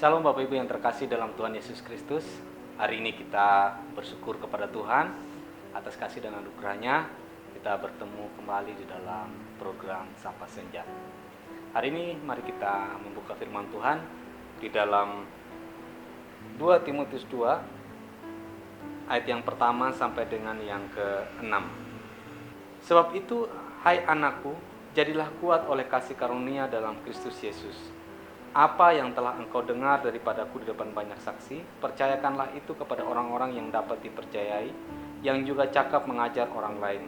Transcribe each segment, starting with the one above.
Salam Bapak Ibu yang terkasih dalam Tuhan Yesus Kristus. Hari ini kita bersyukur kepada Tuhan atas kasih dan anugerahnya. Kita bertemu kembali di dalam program Sapa Senja. Hari ini mari kita membuka firman Tuhan di dalam 2 Timotius 2 ayat yang pertama sampai dengan yang ke-6. Sebab itu, hai anakku, jadilah kuat oleh kasih karunia dalam Kristus Yesus. Apa yang telah engkau dengar daripadaku di depan banyak saksi, percayakanlah itu kepada orang-orang yang dapat dipercayai, yang juga cakap mengajar orang lain.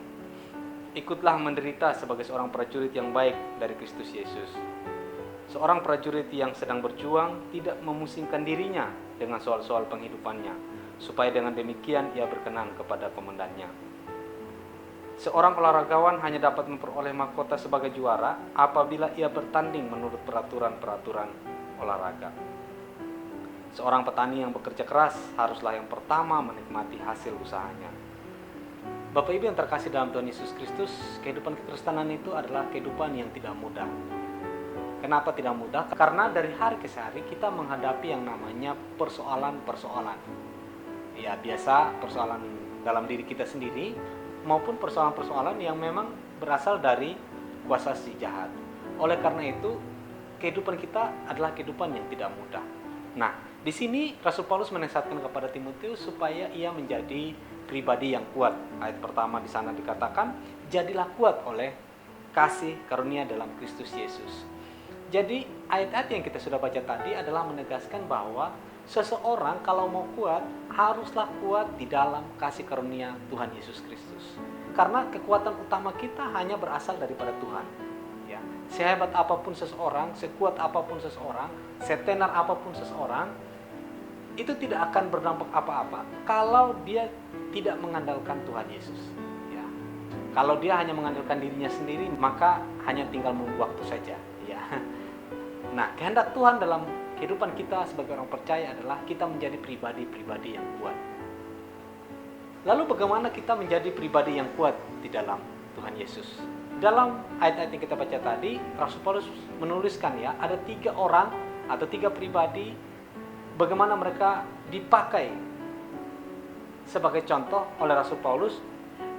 Ikutlah menderita sebagai seorang prajurit yang baik dari Kristus Yesus. Seorang prajurit yang sedang berjuang tidak memusingkan dirinya dengan soal-soal penghidupannya, supaya dengan demikian ia berkenan kepada komandannya. Seorang olahragawan hanya dapat memperoleh mahkota sebagai juara apabila ia bertanding menurut peraturan-peraturan olahraga. Seorang petani yang bekerja keras haruslah yang pertama menikmati hasil usahanya. Bapak Ibu yang terkasih dalam Tuhan Yesus Kristus, kehidupan kekristenan itu adalah kehidupan yang tidak mudah. Kenapa tidak mudah? Karena dari hari ke hari kita menghadapi yang namanya persoalan-persoalan. Ya, biasa persoalan dalam diri kita sendiri, maupun persoalan-persoalan yang memang berasal dari kuasa si jahat. Oleh karena itu, kehidupan kita adalah kehidupan yang tidak mudah. Nah, di sini Rasul Paulus menasihatkan kepada Timotius supaya ia menjadi pribadi yang kuat. Ayat pertama di sana dikatakan, jadilah kuat oleh kasih karunia dalam Kristus Yesus. Jadi, ayat-ayat yang kita sudah baca tadi adalah menegaskan bahwa seseorang kalau mau kuat, haruslah kuat di dalam kasih karunia Tuhan Yesus Kristus. Karena kekuatan utama kita hanya berasal daripada Tuhan. Ya, sehebat apapun seseorang, sekuat apapun seseorang, setenar apapun seseorang, itu tidak akan berdampak apa-apa kalau dia tidak mengandalkan Tuhan Yesus. Ya. Kalau dia hanya mengandalkan dirinya sendiri, maka hanya tinggal menunggu waktu saja. Ya. Nah, kehendak Tuhan dalam kehidupan kita sebagai orang percaya adalah kita menjadi pribadi-pribadi yang kuat. Lalu bagaimana kita menjadi pribadi yang kuat di dalam Tuhan Yesus? Dalam ayat-ayat yang kita baca tadi, Rasul Paulus menuliskan ya, ada 3 orang atau 3 pribadi, bagaimana mereka dipakai sebagai contoh oleh Rasul Paulus,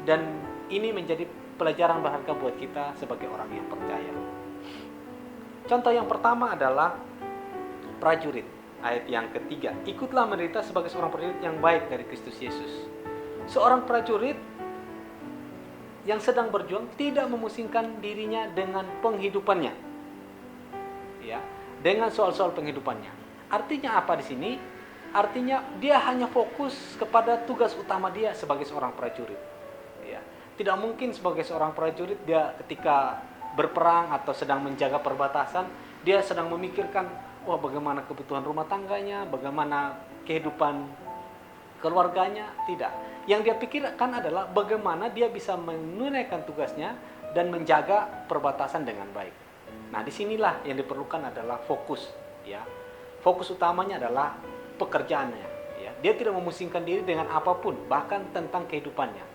dan ini menjadi pelajaran berharga buat kita sebagai orang yang percaya. Contoh yang pertama adalah prajurit. Ayat yang ketiga, ikutlah menderita sebagai seorang prajurit yang baik dari Kristus Yesus. Seorang prajurit yang sedang berjuang tidak memusingkan dirinya dengan penghidupannya, ya, dengan soal-soal penghidupannya. Artinya apa di sini? Artinya dia hanya fokus kepada tugas utama dia sebagai seorang prajurit. Ya, tidak mungkin sebagai seorang prajurit dia ketika berperang atau sedang menjaga perbatasan, dia sedang memikirkan, wah, bagaimana kebutuhan rumah tangganya, bagaimana kehidupan keluarganya. Tidak. Yang dia pikirkan adalah bagaimana dia bisa menunaikan tugasnya dan menjaga perbatasan dengan baik. Nah, disinilah yang diperlukan adalah fokus. Ya. Fokus utamanya adalah pekerjaannya. Ya. Dia tidak memusingkan diri dengan apapun, bahkan tentang kehidupannya.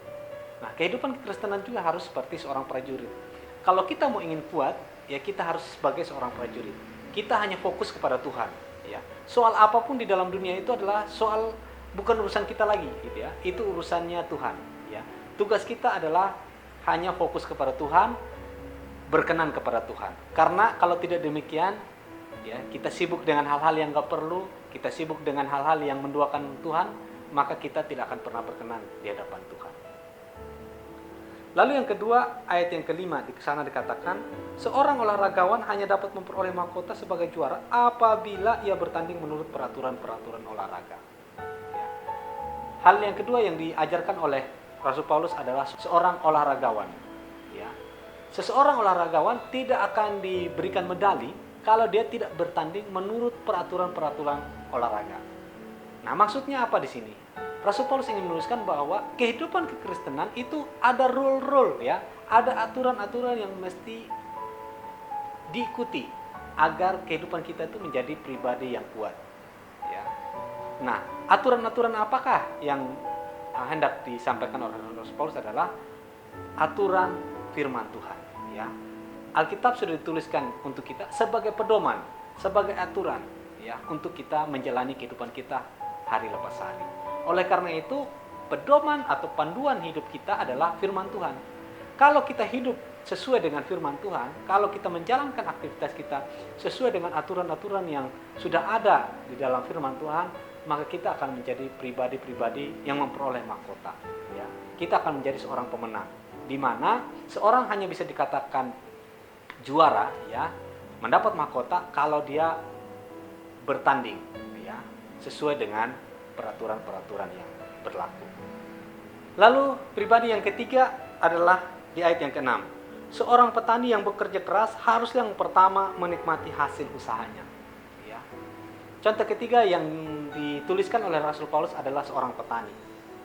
Nah, kehidupan kekristenan juga harus seperti seorang prajurit. Kalau kita mau ingin kuat, ya kita harus sebagai seorang prajurit. Kita hanya fokus kepada Tuhan. Ya. Soal apapun di dalam dunia itu adalah soal bukan urusan kita lagi, gitu ya. Itu urusannya Tuhan. Ya. Tugas kita adalah hanya fokus kepada Tuhan, berkenan kepada Tuhan. Karena kalau tidak demikian, ya kita sibuk dengan hal-hal yang nggak perlu, kita sibuk dengan hal-hal yang menduakan Tuhan, maka kita tidak akan pernah berkenan di hadapan Tuhan. Lalu yang kedua, ayat yang kelima di sana dikatakan, seorang olahragawan hanya dapat memperoleh mahkota sebagai juara apabila ia bertanding menurut peraturan-peraturan olahraga. Ya. Hal yang kedua yang diajarkan oleh Rasul Paulus adalah seorang olahragawan. Ya. Seseorang olahragawan tidak akan diberikan medali kalau dia tidak bertanding menurut peraturan-peraturan olahraga. Nah, maksudnya apa di sini? Rasul Paulus ingin menuliskan bahwa kehidupan kekristenan itu ada rule-rule, ya, ada aturan-aturan yang mesti diikuti agar kehidupan kita itu menjadi pribadi yang kuat. Ya. Nah, aturan-aturan apakah yang hendak disampaikan oleh Rasul Paulus adalah aturan firman Tuhan. Ya. Alkitab sudah dituliskan untuk kita sebagai pedoman, sebagai aturan. ya untuk kita menjalani kehidupan kita hari lepas hari. Oleh karena itu, pedoman atau panduan hidup kita adalah firman Tuhan. Kalau kita hidup sesuai dengan firman Tuhan, kalau kita menjalankan aktivitas kita sesuai dengan aturan-aturan yang sudah ada di dalam firman Tuhan, maka kita akan menjadi pribadi-pribadi yang memperoleh mahkota. Ya, kita akan menjadi seorang pemenang, di mana seorang hanya bisa dikatakan juara, ya, mendapat mahkota kalau dia bertanding, ya, sesuai dengan peraturan-peraturan yang berlaku. Lalu pribadi yang ketiga adalah di ayat yang ke-6. Seorang petani yang bekerja keras harus yang pertama menikmati hasil usahanya. Ya. Contoh ketiga yang dituliskan oleh Rasul Paulus adalah seorang petani.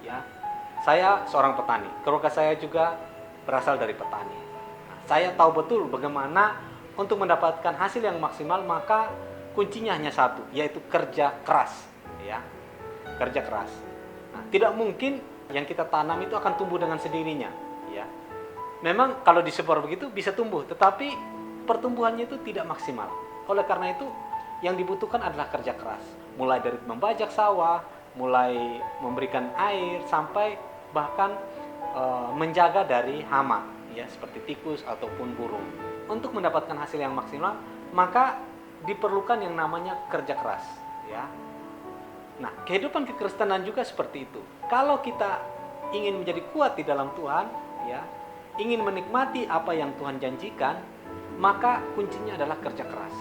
Ya. Saya seorang petani. Keluarga saya juga berasal dari petani. Nah, saya tahu betul bagaimana untuk mendapatkan hasil yang maksimal, maka kuncinya hanya satu, yaitu kerja keras. Ya. Kerja keras. Nah, tidak mungkin yang kita tanam itu akan tumbuh dengan sendirinya. Ya. Memang kalau disebar begitu bisa tumbuh, tetapi pertumbuhannya itu tidak maksimal. Oleh karena itu, yang dibutuhkan adalah kerja keras. Mulai dari membajak sawah, mulai memberikan air, sampai bahkan menjaga dari hama, ya, seperti tikus ataupun burung. Untuk mendapatkan hasil yang maksimal, maka diperlukan yang namanya kerja keras. Ya. Nah, kehidupan kekristenan juga seperti itu. Kalau kita ingin menjadi kuat di dalam Tuhan, ya, ingin menikmati apa yang Tuhan janjikan, maka kuncinya adalah kerja keras.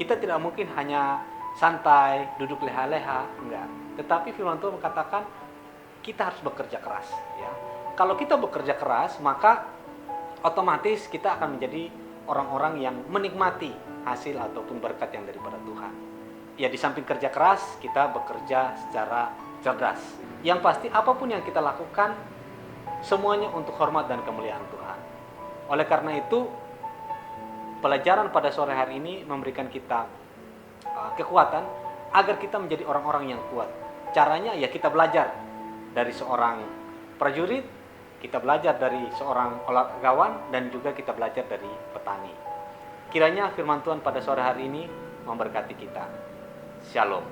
Kita tidak mungkin hanya santai, duduk leha-leha, enggak. Tetapi firman Tuhan mengatakan kita harus bekerja keras. Ya. Kalau kita bekerja keras, maka otomatis kita akan menjadi orang-orang yang menikmati hasil ataupun berkat yang daripada Tuhan. Ya, di samping kerja keras, kita bekerja secara cerdas. Yang pasti apapun yang kita lakukan, semuanya untuk hormat dan kemuliaan Tuhan. Oleh karena itu, pelajaran pada sore hari ini memberikan kita kekuatan agar kita menjadi orang-orang yang kuat. Caranya ya kita belajar dari seorang prajurit, kita belajar dari seorang olahragawan, dan juga kita belajar dari petani. Kiranya firman Tuhan pada sore hari ini memberkati kita. Shalom.